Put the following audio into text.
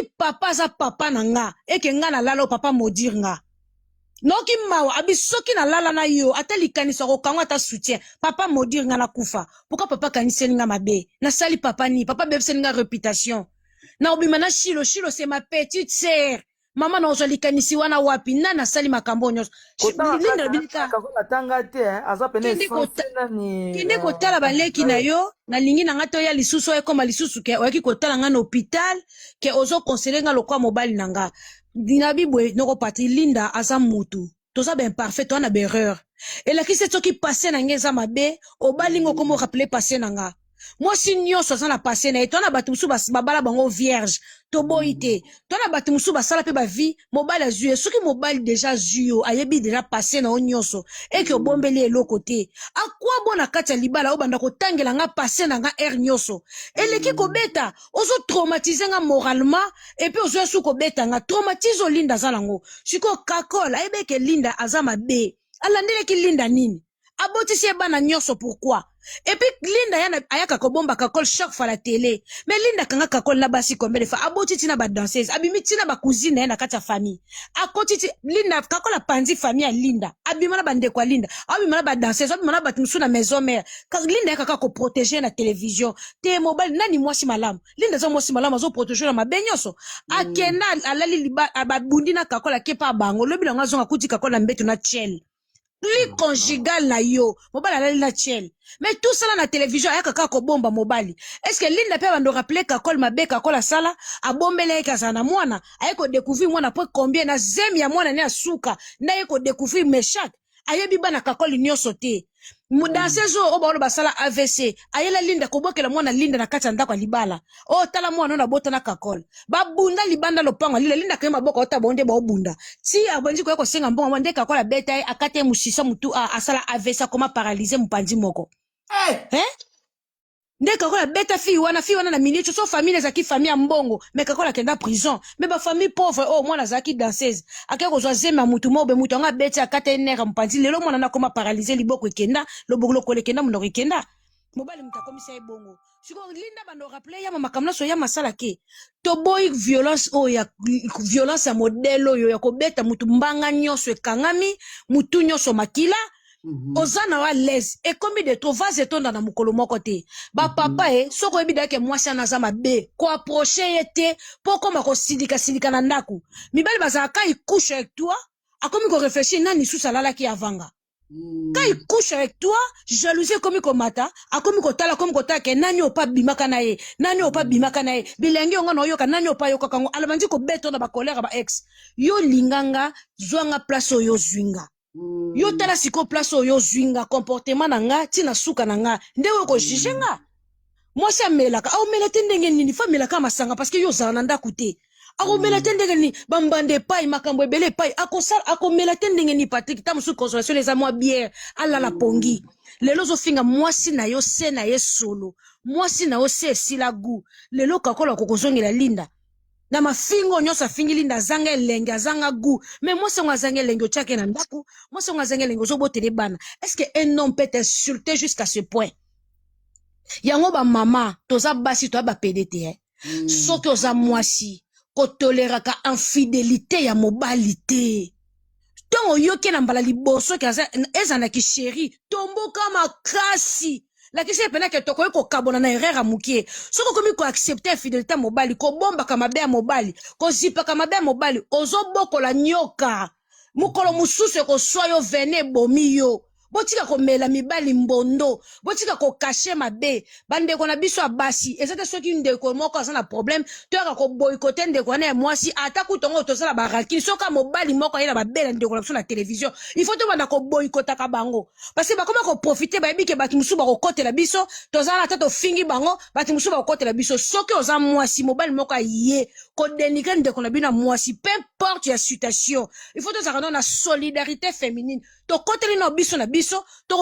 soki papa za papa na nga eke nga na lala papa modir nga noki mawa abi soki na lala na yo ata likanisa ko kangwa ta soutien papa modir nga na kufa pourquoi papa kaniseli nga mabe na sali papa ni papa bebseli nga réputation na obima na shilo c'est ma petite sœur mama na ozwa likanisi wana wapi na na sali makambo nyonso linda bilika tanga te aza pene kende kotala baleki na yo na lingi na nga to ya lisusu ekoma lisusu ke oyaki kotala nga na hôpital ke ozo conseiller nga lokwa mobali na nga dina bibwe noko pati linda aza mutu toza ben parfait to na berreur elaki se toki passé na ngeza mabe obalingo komo rappeler passé na nga moi si nyonso aza na passé na ye to na bato musu babala bango vierge to boyi te to na bato musu basala pe ba vie mobali azwi soki mobali déjà zwi yo ayebi déjà passé na o nyonso eke obombeli eloko te akwa bona kati ya libala obanda kotangela nga passé na nga air nyonso eleki kobeta ozo traumatiser nga moralement et puis ozo su kobeta nga traumatise olinda aza nango siko kakola ayebeke linda aza mabe alandeleki linda nini abotisi ye bana nyonso pourquoi et puis linda ayaka kobomba kakol chaque fois la télé mais linda kanga kakol na basi combien de fois aboti tina ba danseuse abimi tina ba cousine na kati ya famille akoti linda kakol apandi famille ya linda abima na bande kwa linda abima na ba danseuse abima na batu na maison mère linda kaka ko protéger na télévision te mobile nani mwasi malamu linda zo mwasi malamu zo protéger na mabenyoso akena alali liba ababundi na kakol akepa bango lobi na ngazonga kuti kakol na mbeto na chel li conjugal na yo mobali alali na tiel mais tout ça là na télévision ayaka kaka bomba mobali est-ce que linda pe bando rappeler kakol mabe kakol asala abombele yaka sana mwana ayeko découvrir mwana po combien na zemi ya mwana ne asuka na yeko découvrir meshak ayebi bana kakol nyonso te mudansezo oba basala AVC ayela linda kobokela mwana linda na kati ndako libala o tala mwana na bota na kakol babunda libanda lopango linda kema boko ota bonde ba obunda si abonji ko senga mbongo mwande kakol beta akate musisa mutu asala AVC koma paralyser mupandi moko nde kakola beta fi wana na minute so famille zaki famille mbongo mais kakola kenda prison mais ba famille pauvre oh mwana zaki danseuse akeko zo zema mutu mobe mutu nga beta akate nera mpanzi lelo mwana na koma paralyser liboko ekenda lobogolo kolekenda mundo ekenda mobali mutakomisa ebongo siko linda bando rappeler ya makamna so ya masala ke to boy violence ya violence ya modelo yo ya kobeta mutu mbanga nyonso ekangami mutu nyonso makila ozana wa les et comme de trop vas etonda na mukolo moko te ba papa soko ebida ke mwasi anaza mabe ko approcher yete poko mako sidika na ndaku mibali bazaka couche avec toi akomi ko réfléchir nani susalala ki avanga quand il couche avec toi jalousie komi ko mata akomi ko tala komi ko take nani opa bimaka na ye bilengi onga no yoka nani opa yoka kango alabandi ko beto na ba colère ba ex yo linganga zwanga place yo zwinga yo tala siko place yo zwinga comportement na nga tina suka na nga ndewe ko jijenga mwasi amelaka au melate ndenge nini fa melaka masanga parce que yo zana ndaku te ako melate ndenge ni bambande pai makambo ebele pai ako melate ndenge ni Patrick ta musu consolation les amours bière ala la pongi lelo zo finga mwasi na yo se na ye solo mwasi na yo se sila gu lelo kakola kokozongela linda na mafingo nyosa fingi linda zanga elenge zanga gu mais moi c'est moi zanga elenge ochake na ndaku moi c'est moi zanga elenge ozobote bana est-ce que un homme peut t'insulter jusqu'à ce point yango ba mama toza basi to ba PDT soki oza mwasi ko toleraka infidélité ya mobalité tongo yoke na mbala liboso kaza ezana ki chéri tomboka makasi la kisi pena ke toko ko kabona na erreur mukie soko komi ko accepter fidélité mobali ko bomba kama be mobali ko zipa kama be mobali ozo bokola nyoka mukolo mususu ko soyo vene bomiyo botika ko mela mibali mbondo botika ko cacher mabe bande ko na biso abasi ezate soki ndeko moko azana problème toka ko boycotter ndeko na mwasi ata kutongo tosala baraki soka mobali moko yela babela ndeko na biso na télévision il faut to banda ko boycotter ka bango parce que bakoma ko profiter ba biki batu musu ba ko kotela biso tozala tato fingi bango batu musu ba ko kotela biso soki oza mwasi mobali moko ye ko dénigrer ndeko na bina mwasi peu importe la situation il faut to zaka na solidarité féminine to koteli na biso na biso to